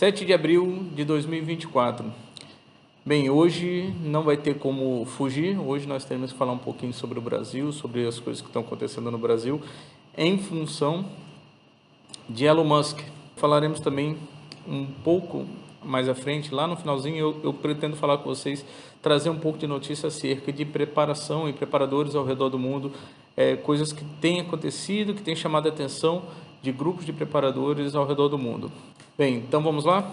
7 de abril de 2024. Bem, hoje não vai ter como fugir. Hoje nós temos que falar um pouquinho sobre o Brasil, sobre as coisas que estão acontecendo no Brasil, em função de Elon Musk. Falaremos também um pouco mais à frente, lá no finalzinho, eu pretendo falar com vocês, trazer um pouco de notícia acerca de preparação e preparadores ao redor do mundo, coisas que têm acontecido, que têm chamado a atenção de grupos de preparadores ao redor do mundo. Bem, então vamos lá?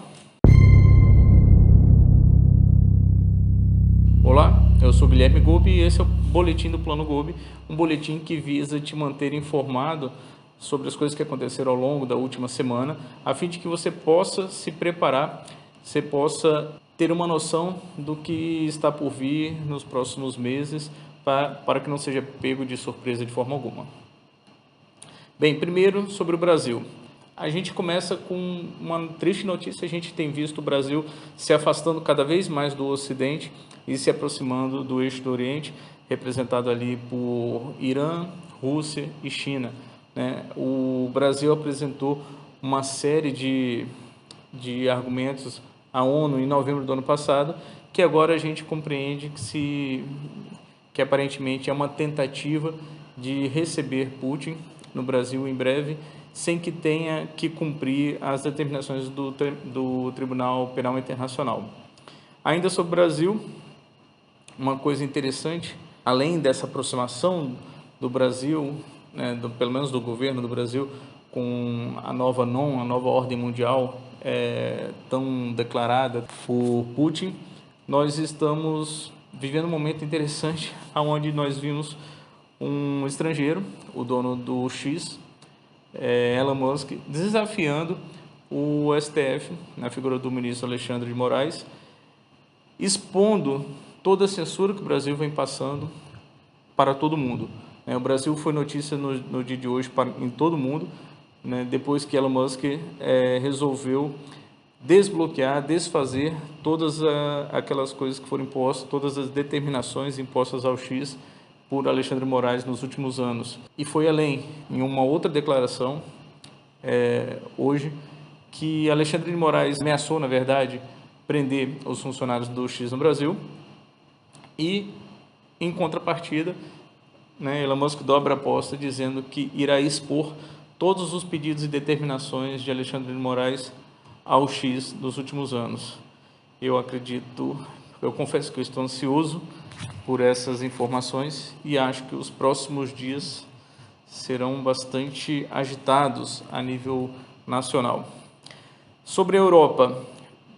Olá, eu sou Guilherme Gobi e esse é o Boletim do Plano Gobi, um boletim que visa te manter informado sobre as coisas que aconteceram ao longo da última semana, a fim de que você possa se preparar, você possa ter uma noção do que está por vir nos próximos meses, para que não seja pego de surpresa de forma alguma. Bem, primeiro sobre o Brasil. A gente começa com uma triste notícia. A gente tem visto o Brasil se afastando cada vez mais do Ocidente e se aproximando do eixo do Oriente, representado ali por Irã, Rússia e China, né? O Brasil apresentou uma série de argumentos à ONU em novembro do ano passado, que agora a gente compreende que aparentemente é uma tentativa de receber Putin no Brasil em breve, sem que tenha que cumprir as determinações do Tribunal Penal Internacional. Ainda sobre o Brasil, uma coisa interessante, além dessa aproximação do Brasil, né, pelo menos do governo do Brasil, com a nova NOM, a nova ordem mundial, tão declarada por Putin, nós estamos vivendo um momento interessante, onde nós vimos um estrangeiro, o dono do X, Elon Musk, desafiando o STF, na figura do ministro Alexandre de Moraes, expondo toda a censura que o Brasil vem passando para todo mundo. O Brasil foi notícia no dia de hoje em todo o mundo, né, depois que Elon Musk resolveu desbloquear, desfazer todas aquelas coisas que foram impostas, todas as determinações impostas ao X por Alexandre de Moraes nos últimos anos. E foi além, em uma outra declaração, hoje, que Alexandre de Moraes ameaçou, na verdade, prender os funcionários do X no Brasil e, em contrapartida, né, Elon Musk dobra a aposta dizendo que irá expor todos os pedidos e determinações de Alexandre de Moraes ao X dos últimos anos. Eu confesso que eu estou ansioso por essas informações e acho que os próximos dias serão bastante agitados a nível nacional. Sobre a Europa,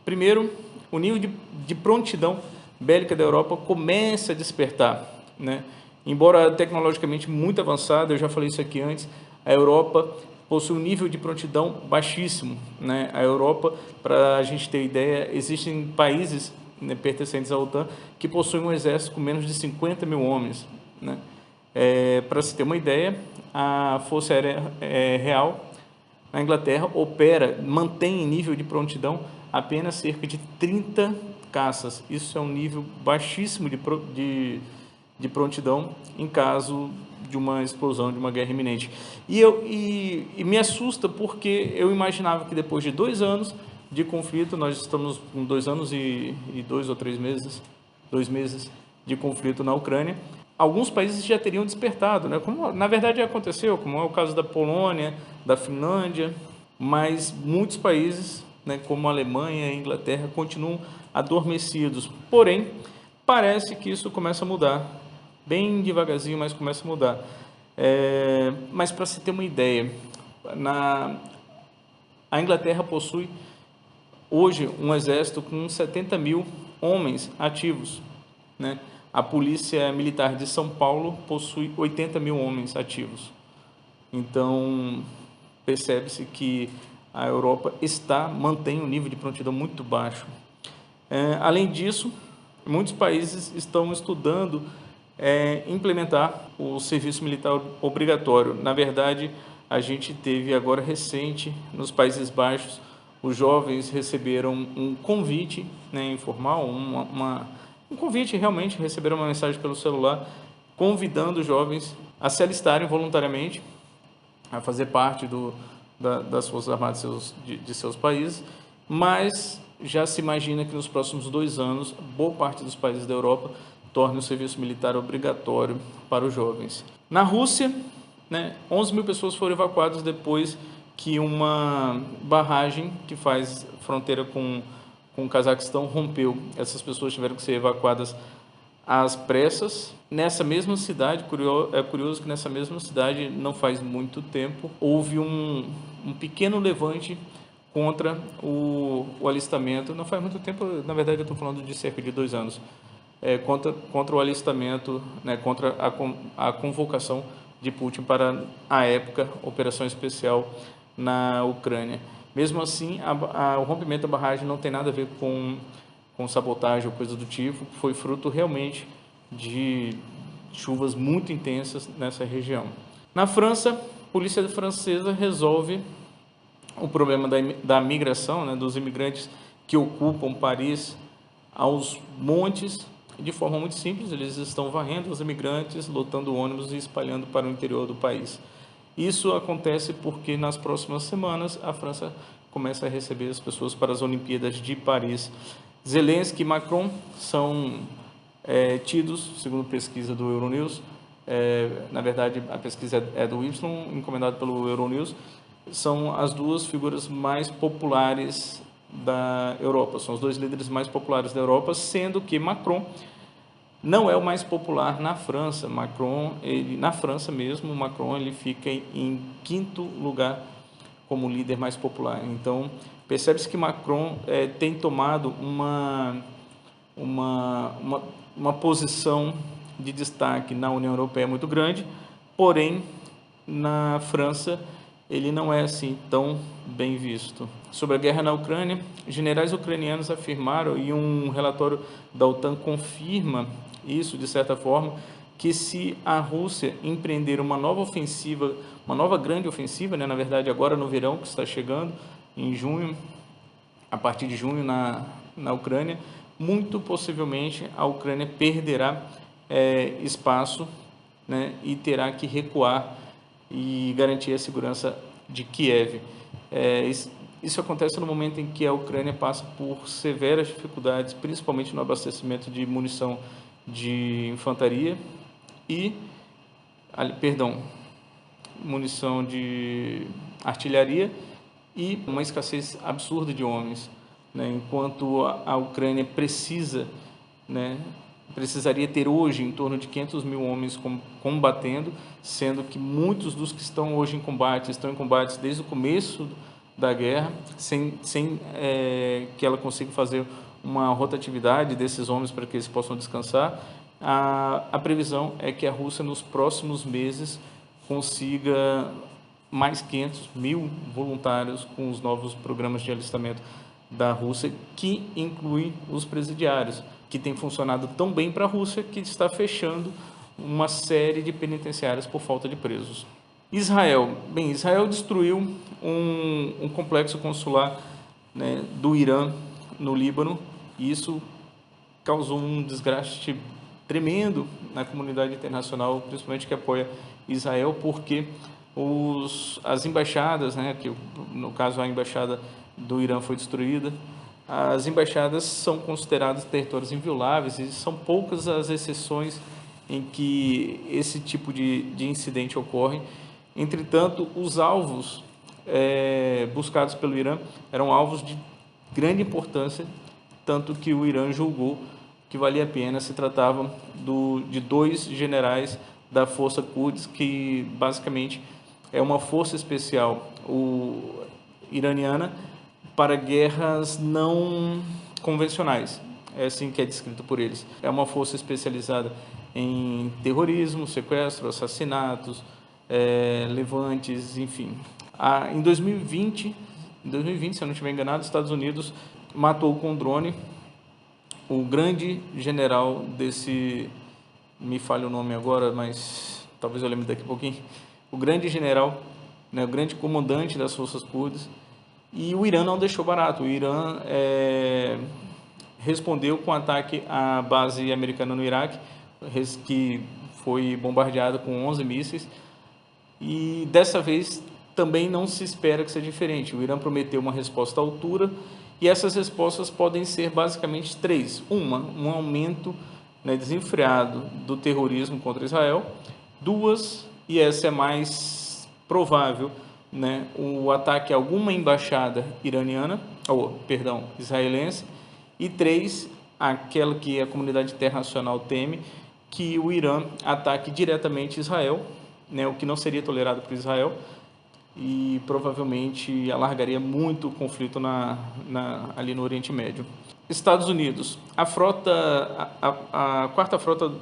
primeiro, o nível de prontidão bélica da Europa começa a despertar, né? Embora tecnologicamente muito avançada, eu já falei isso aqui antes, a Europa possui um nível de prontidão baixíssimo, né? A Europa, para a gente ter ideia, existem países, né, pertencentes à OTAN, que possuem um exército com menos de 50 mil homens, né? Para se ter uma ideia, a Força Aérea Real na Inglaterra mantém em nível de prontidão apenas cerca de 30 caças. Isso é um nível baixíssimo de prontidão em caso de uma explosão, de uma guerra iminente. E me assusta porque eu imaginava que depois de 2 anos de conflito, nós estamos com 2 anos e 2 ou 3 meses, 2 meses de conflito na Ucrânia, alguns países já teriam despertado, né? Como na verdade já aconteceu, como é o caso da Polônia, da Finlândia, mas muitos países, né, como a Alemanha e a Inglaterra, continuam adormecidos. Porém, parece que isso começa a mudar, bem devagarzinho, mas começa a mudar. Mas para se ter uma ideia, a Inglaterra possui hoje um exército com 70 mil homens ativos, né? A Polícia Militar de São Paulo possui 80 mil homens ativos. Então, percebe-se que a Europa mantém um nível de prontidão muito baixo. Além disso, muitos países estão estudando implementar o serviço militar obrigatório. Na verdade, a gente teve agora recente, nos Países Baixos, os jovens receberam um convite, né, informal, um convite, realmente receberam uma mensagem pelo celular convidando os jovens a se alistarem voluntariamente, a fazer parte das Forças Armadas de seus países mas já se imagina que nos próximos 2 anos, boa parte dos países da Europa torne o serviço militar obrigatório para os jovens. Na Rússia, 11 mil pessoas foram evacuadas depois que uma barragem que faz fronteira com o Cazaquistão rompeu. Essas pessoas tiveram que ser evacuadas às pressas. Nessa mesma cidade, é curioso que nessa mesma cidade, não faz muito tempo, houve um pequeno levante contra o alistamento. Não faz muito tempo, na verdade eu estou falando de cerca de 2 anos, contra o alistamento, contra a convocação de Putin para, a época, operação especial na Ucrânia. Mesmo assim, o rompimento da barragem não tem nada a ver com sabotagem ou coisa do tipo, foi fruto realmente de chuvas muito intensas nessa região. Na França, a polícia francesa resolve o problema da migração, dos imigrantes que ocupam Paris aos montes. De forma muito simples, eles estão varrendo os imigrantes, lotando ônibus e espalhando para o interior do país. Isso acontece porque nas próximas semanas a França começa a receber as pessoas para as Olimpíadas de Paris. Zelensky e Macron são tidos, segundo pesquisa do Euronews, na verdade a pesquisa é do Y, encomendada pelo Euronews, são as duas figuras mais populares da Europa, são os 2 líderes mais populares da Europa, sendo que Macron não é o mais popular na França. Na França mesmo, Macron ele fica em 5º lugar como líder mais popular. Então, percebe-se que Macron tem tomado uma posição de destaque na União Europeia muito grande, porém, na França, ele não é assim tão bem visto. Sobre a guerra na Ucrânia, generais ucranianos afirmaram, e um relatório da OTAN confirma isso, de certa forma, que se a Rússia empreender uma nova ofensiva, uma nova grande ofensiva, na verdade agora no verão, que está chegando, em junho, a partir de junho na Ucrânia, muito possivelmente a Ucrânia perderá espaço, e terá que recuar e garantir a segurança de Kiev. Isso acontece no momento em que a Ucrânia passa por severas dificuldades, principalmente no abastecimento de munição de infantaria munição de artilharia e uma escassez absurda de homens, enquanto a Ucrânia precisaria ter hoje em torno de 500 mil homens combatendo, sendo que muitos dos que estão hoje em combate estão em combates desde o começo da guerra, sem que ela consiga fazer uma rotatividade desses homens para que eles possam descansar. A previsão é que a Rússia, nos próximos meses, consiga mais 500 mil voluntários com os novos programas de alistamento da Rússia, que inclui os presidiários, que tem funcionado tão bem para a Rússia que está fechando uma série de penitenciárias por falta de presos. Israel destruiu um complexo consular, do Irã no Líbano, e isso causou um desgaste tremendo na comunidade internacional, principalmente que apoia Israel, porque as embaixadas, que no caso a embaixada do Irã foi destruída, as embaixadas são consideradas territórios invioláveis e são poucas as exceções em que esse tipo de incidente ocorre. Entretanto, os alvos buscados pelo Irã eram alvos de grande importância, tanto que o Irã julgou que valia a pena. Se tratava de 2 generais da Força Quds, que basicamente é uma força especial iraniana para guerras não convencionais. É assim que é descrito por eles. É uma força especializada em terrorismo, sequestro, assassinatos, levantes, enfim. Em 2020, se eu não estiver enganado, os Estados Unidos matou com drone o grande general me falha o nome agora, mas talvez eu lembre daqui a pouquinho, o grande general, o grande comandante das forças curdas, e o Irã não deixou barato. O Irã respondeu com ataque à base americana no Iraque, que foi bombardeada com 11 mísseis, e dessa vez também não se espera que seja diferente. O Irã prometeu uma resposta à altura E essas respostas podem ser basicamente três. Um aumento, né, desenfreado do terrorismo contra Israel. Duas, e essa é mais provável, né, o ataque a alguma embaixada iraniana, israelense. E três, aquela que a comunidade internacional teme, que o Irã ataque diretamente Israel, né, o que não seria tolerado por Israel, e provavelmente alargaria muito o conflito ali no Oriente Médio. Estados Unidos, a quarta frota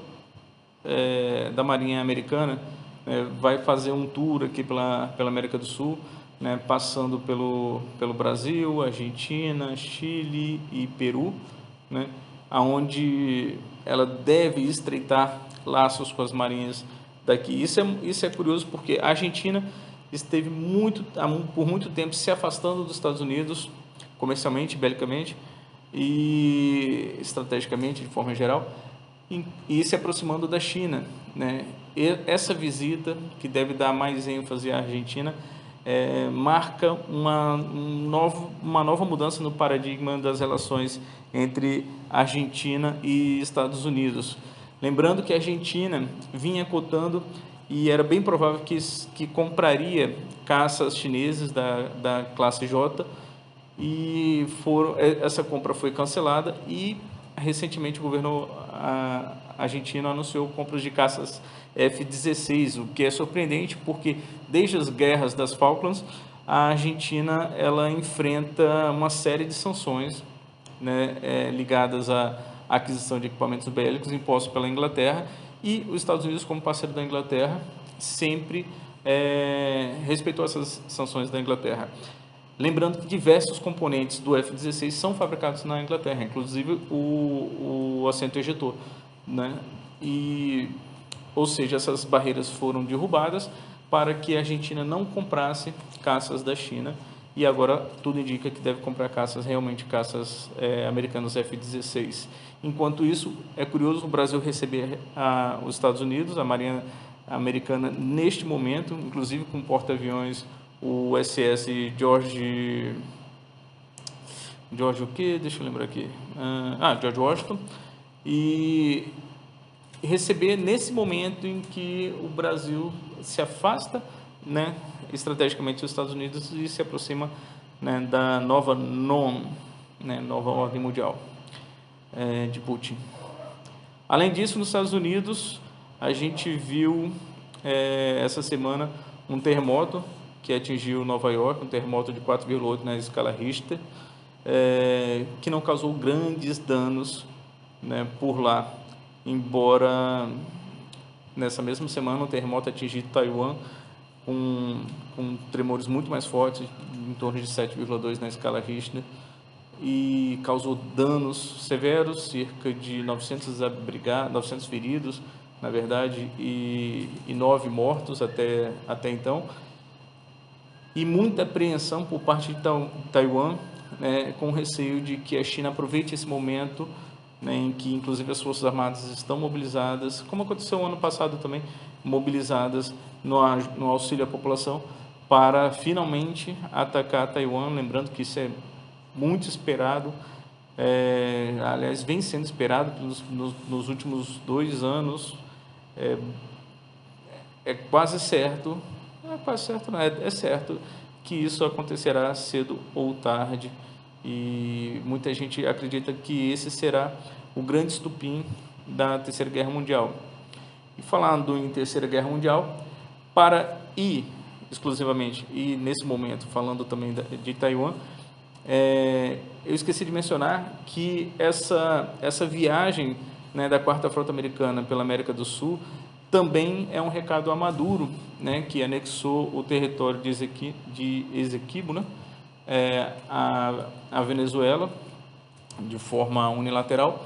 da Marinha Americana vai fazer um tour aqui pela América do Sul, né, passando pelo Brasil, Argentina, Chile e Peru, né, aonde ela deve estreitar laços com as marinhas daqui. Isso é curioso porque a Argentina esteve por muito tempo se afastando dos Estados Unidos, comercialmente, belicamente e estrategicamente, de forma geral, e se aproximando da China, né? E essa visita, que deve dar mais ênfase à Argentina, marca uma nova mudança no paradigma das relações entre Argentina e Estados Unidos. Lembrando que a Argentina vinha cotando e era bem provável que compraria caças chineses da classe J, e essa compra foi cancelada e recentemente o governo argentino anunciou compras de caças F-16, o que é surpreendente porque desde as guerras das Falklands a Argentina ela enfrenta uma série de sanções, né, ligadas à aquisição de equipamentos bélicos impostos pela Inglaterra, e os Estados Unidos, como parceiro da Inglaterra, sempre respeitou essas sanções da Inglaterra. Lembrando que diversos componentes do F-16 são fabricados na Inglaterra, inclusive o assento ejetor, né? Ou seja, essas barreiras foram derrubadas para que a Argentina não comprasse caças da China, e agora tudo indica que deve comprar realmente caças americanas F-16. Enquanto isso, é curioso o Brasil receber os Estados Unidos, a Marinha Americana, neste momento, inclusive com porta-aviões, o SS George o quê? Deixa eu lembrar aqui. George Washington. E receber nesse momento em que o Brasil se afasta, né, estrategicamente dos Estados Unidos e se aproxima, né, da nova nova ordem mundial de Putin. Além disso, nos Estados Unidos, a gente viu essa semana um terremoto que atingiu Nova York, um terremoto de 4,8 na escala Richter, que não causou grandes danos, né, por lá, embora nessa mesma semana um terremoto atingiu Taiwan com tremores muito mais fortes, em torno de 7,2 na escala Richter, e causou danos severos, cerca de 900 feridos, na verdade, e 9 mortos até então, e muita apreensão por parte de Taiwan, né, com receio de que a China aproveite esse momento, né, em que inclusive as Forças Armadas estão mobilizadas, como aconteceu ano passado também, mobilizadas no auxílio à população, para finalmente atacar Taiwan. Lembrando que isso é muito esperado, aliás, vem sendo esperado nos últimos 2 anos, é quase certo, é certo que isso acontecerá cedo ou tarde, e muita gente acredita que esse será o grande estupim da Terceira Guerra Mundial. E falando em Terceira Guerra Mundial, exclusivamente, e nesse momento falando também de Taiwan, eu esqueci de mencionar que essa viagem, né, da Quarta Frota Americana pela América do Sul também é um recado a Maduro, né, que anexou o território de Essequibo, né, a Venezuela, de forma unilateral,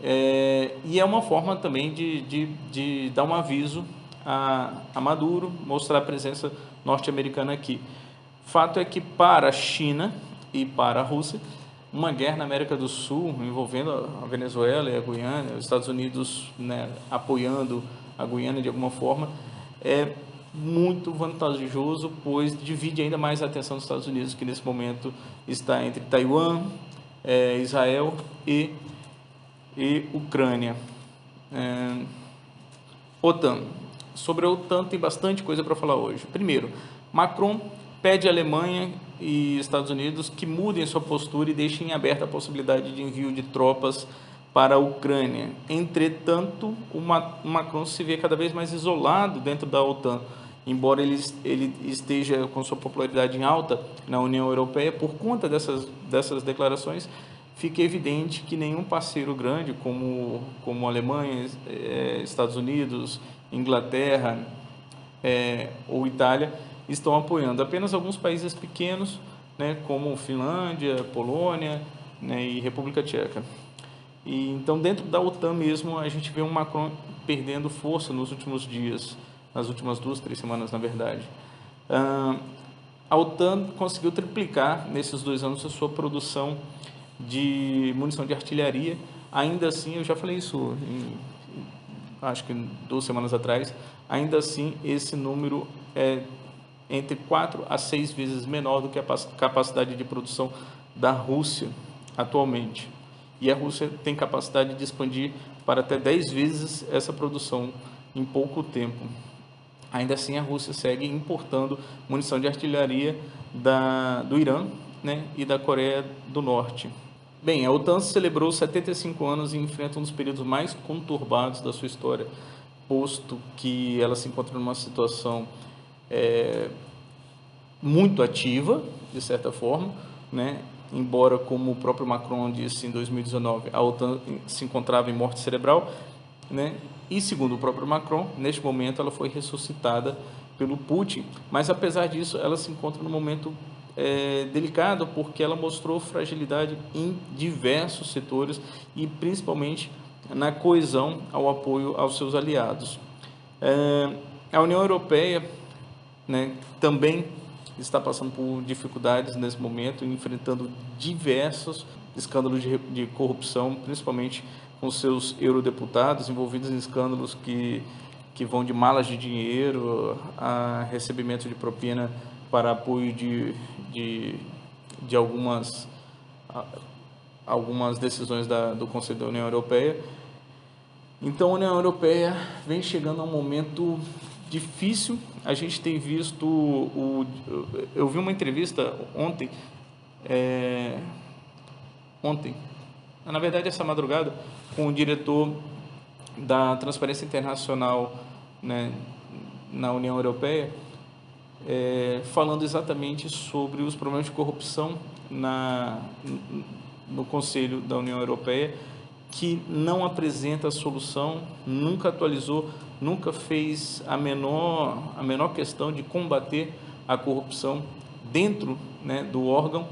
e é uma forma também de dar um aviso a Maduro, mostrar a presença norte-americana aqui. Fato é que para a China e para a Rússia, uma guerra na América do Sul envolvendo a Venezuela e a Guiana, os Estados Unidos, né, apoiando a Guiana de alguma forma, é muito vantajoso, pois divide ainda mais a atenção dos Estados Unidos, que nesse momento está entre Taiwan, Israel e Ucrânia. OTAN. Sobre a OTAN tem bastante coisa para falar hoje. Primeiro, Macron pede à Alemanha e Estados Unidos que mudem sua postura e deixem aberta a possibilidade de envio de tropas para a Ucrânia. Entretanto, o Macron se vê cada vez mais isolado dentro da OTAN, embora ele esteja com sua popularidade em alta na União Europeia. Por conta dessas declarações, fica evidente que nenhum parceiro grande como Alemanha, Estados Unidos, Inglaterra ou Itália estão apoiando. Apenas alguns países pequenos, né, como Finlândia, Polônia, né, e República Tcheca. E então, dentro da OTAN mesmo, a gente vê um Macron perdendo força nos últimos dias, nas últimas 2-3 semanas, na verdade. A OTAN conseguiu triplicar nesses 2 anos a sua produção de munição de artilharia. Ainda assim, eu já falei isso acho que 2 semanas atrás, ainda assim esse número é entre 4 a 6 vezes menor do que a capacidade de produção da Rússia atualmente. E a Rússia tem capacidade de expandir para até 10 vezes essa produção em pouco tempo. Ainda assim, a Rússia segue importando munição de artilharia do Irã, né, e da Coreia do Norte. Bem, a OTAN celebrou 75 anos e enfrenta um dos períodos mais conturbados da sua história, posto que ela se encontra numa situação muito ativa, de certa forma, né? Embora, como o próprio Macron disse em 2019, a OTAN se encontrava em morte cerebral, né? E segundo o próprio Macron, neste momento ela foi ressuscitada pelo Putin, mas apesar disso ela se encontra num momento delicado, porque ela mostrou fragilidade em diversos setores e principalmente na coesão ao apoio aos seus aliados. A União Europeia, né, também está passando por dificuldades nesse momento, enfrentando diversos escândalos de corrupção, principalmente com seus eurodeputados envolvidos em escândalos que vão de malas de dinheiro a recebimento de propina para apoio de algumas decisões do Conselho da União Europeia. Então, a União Europeia vem chegando a um momento difícil. A gente tem visto eu vi uma entrevista ontem, na verdade essa madrugada, com o diretor da Transparência Internacional, né, na União Europeia, falando exatamente sobre os problemas de corrupção no Conselho da União Europeia, que não apresenta solução, nunca atualizou, nunca fez a menor questão de combater a corrupção dentro, né, do órgão.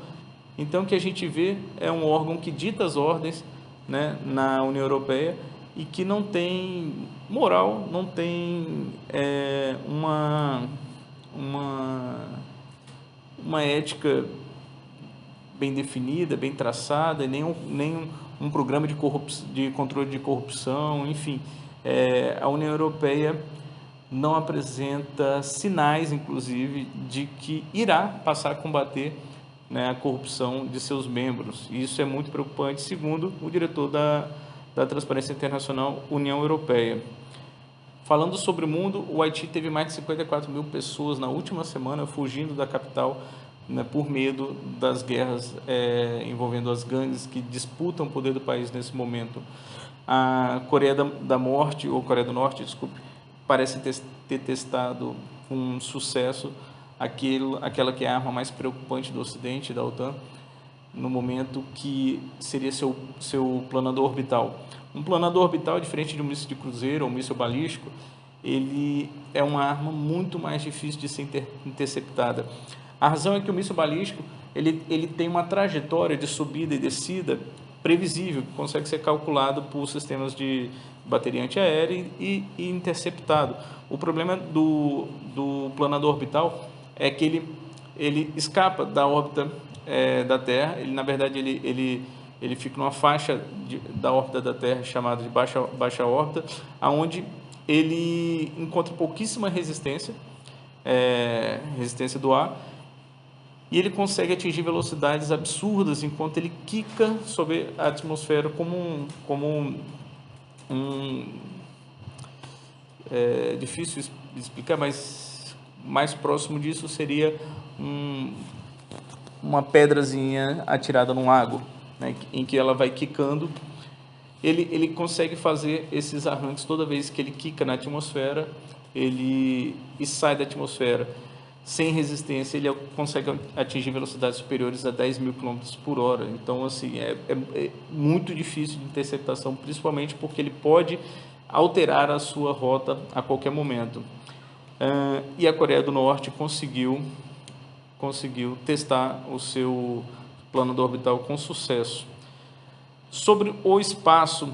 Então, o que a gente vê é um órgão que dita as ordens, né, na União Europeia e que não tem moral, não tem uma ética bem definida, bem traçada, nem um programa de controle de corrupção, enfim. A União Europeia não apresenta sinais, inclusive, de que irá passar a combater, né, a corrupção de seus membros. E isso é muito preocupante, segundo o diretor da Transparência Internacional, União Europeia. Falando sobre o mundo, o Haiti teve mais de 54 mil pessoas na última semana fugindo da capital, né, por medo das guerras envolvendo as gangues que disputam o poder do país nesse momento. A Coreia do Norte, desculpe, parece ter testado com sucesso aquela que é a arma mais preocupante do Ocidente, da OTAN, no momento, que seria seu planador orbital. Um planador orbital, diferente de um míssil de cruzeiro ou um míssil balístico, ele é uma arma muito mais difícil de ser interceptada. A razão é que o míssil balístico ele tem uma trajetória de subida e descida previsível, que consegue ser calculado por sistemas de bateria antiaérea e interceptado. O problema do planador orbital é que ele escapa da órbita da Terra. Na verdade, ele fica numa faixa da órbita da Terra chamada de baixa órbita, onde ele encontra pouquíssima resistência do ar, e ele consegue atingir velocidades absurdas enquanto ele quica sobre a atmosfera é difícil explicar, mas mais próximo disso seria uma pedrazinha atirada num lago, né, em que ela vai quicando. Ele consegue fazer esses arranques toda vez que ele quica na atmosfera, e sai da atmosfera sem resistência, ele consegue atingir velocidades superiores a 10.000 km por hora. Então, assim, é muito difícil de interceptação, principalmente porque ele pode alterar a sua rota a qualquer momento. E a Coreia do Norte conseguiu testar o seu plano orbital com sucesso. Sobre o espaço,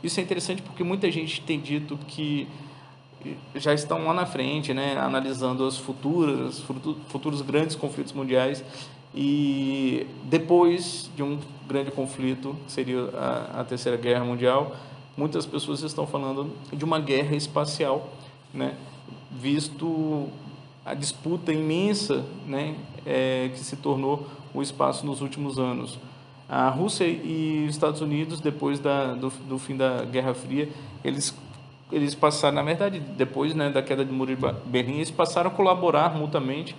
isso é interessante porque muita gente tem dito que já estão lá na frente, né, analisando os futuros grandes conflitos mundiais, e depois de um grande conflito, que seria a Terceira Guerra Mundial, muitas pessoas estão falando de uma guerra espacial, né, visto a disputa imensa, né, que se tornou o espaço nos últimos anos. A Rússia e os Estados Unidos, depois do fim da Guerra Fria, eles passaram, na verdade, depois, né, da queda do Muro de Berlim, eles passaram a colaborar mutuamente,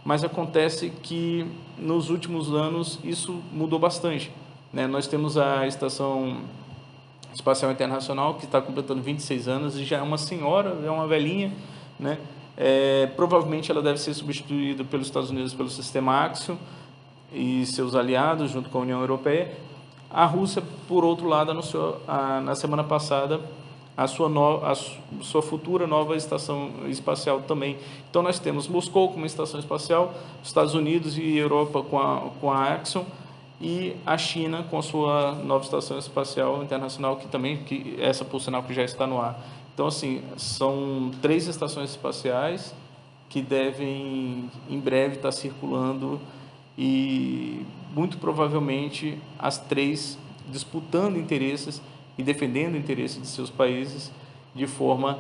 mas acontece que nos últimos anos isso mudou bastante, né? Nós temos a Estação Espacial Internacional, que está completando 26 anos e já é uma senhora, é uma velhinha, né? Provavelmente ela deve ser substituída pelos Estados Unidos pelo sistema Axiom e seus aliados, junto com a União Europeia. A Rússia, por outro lado, anunciou na semana passada a sua futura nova estação espacial também. Então nós temos Moscou como estação espacial, Estados Unidos e Europa com a Axiom, e a China com a sua nova estação espacial internacional, que essa, por sinal, que já está no ar. Então, assim, são 3 estações espaciais que devem em breve estar circulando, e muito provavelmente as 3 disputando interesses e defendendo o interesse de seus países de forma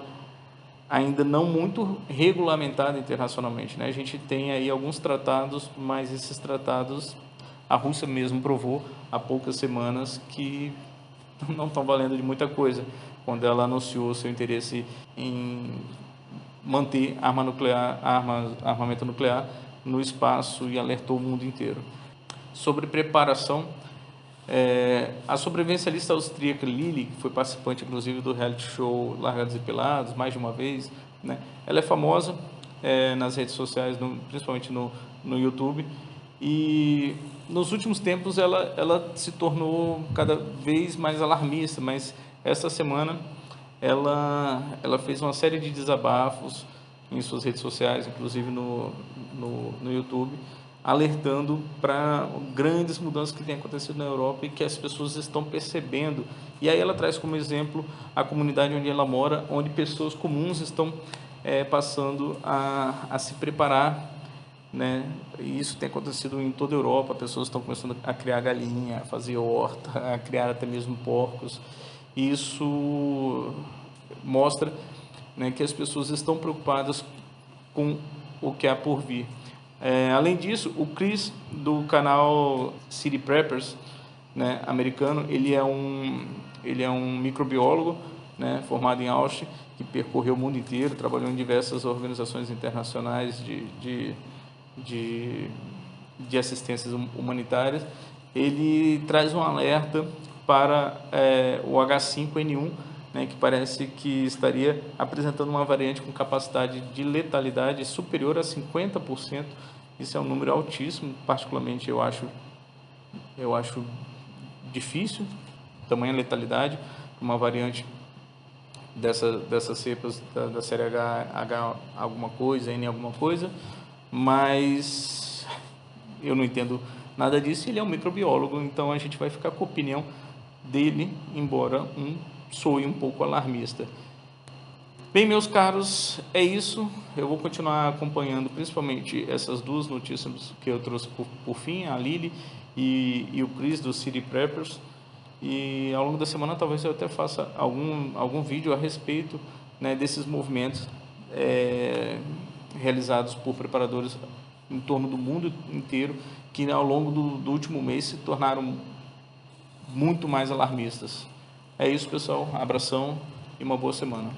ainda não muito regulamentada internacionalmente, né? A gente tem aí alguns tratados, mas esses tratados, a Rússia mesmo provou há poucas semanas que não estão valendo de muita coisa, quando ela anunciou seu interesse em manter armamento nuclear no espaço e alertou o mundo inteiro. Sobre preparação, a sobrevivencialista austríaca Lili, que foi participante inclusive do reality show Largados e Pelados mais de uma vez, né? Ela é famosa nas redes sociais, principalmente no YouTube, e nos últimos tempos ela se tornou cada vez mais alarmista, mas essa semana ela fez uma série de desabafos em suas redes sociais, inclusive no YouTube, alertando para grandes mudanças que têm acontecido na Europa e que as pessoas estão percebendo. E aí ela traz como exemplo a comunidade onde ela mora, onde pessoas comuns estão passando a se preparar, né? E isso tem acontecido em toda a Europa. Pessoas estão começando a criar galinha, a fazer horta, a criar até mesmo porcos. E isso mostra, né, que as pessoas estão preocupadas com o que há por vir. Além disso, o Chris, do canal City Preppers, né, americano, ele é um microbiólogo, né, formado em Austin, que percorreu o mundo inteiro, trabalhou em diversas organizações internacionais de assistências humanitárias. Ele traz um alerta para o H5N1, né, que parece que estaria apresentando uma variante com capacidade de letalidade superior a 50%. Isso é um número altíssimo, particularmente eu acho difícil, tamanha letalidade, uma variante dessas cepas da série H alguma coisa, N alguma coisa, mas eu não entendo nada disso. Ele é um microbiólogo, então a gente vai ficar com a opinião dele, embora soe um pouco alarmista. Bem, meus caros, é isso. Eu vou continuar acompanhando principalmente essas 2 notícias que eu trouxe por fim, a Lili e o Chris do City Preppers. E ao longo da semana talvez eu até faça algum vídeo a respeito, né, desses movimentos realizados por preparadores em torno do mundo inteiro que ao longo do último mês se tornaram muito mais alarmistas. É isso, pessoal. Abração e uma boa semana.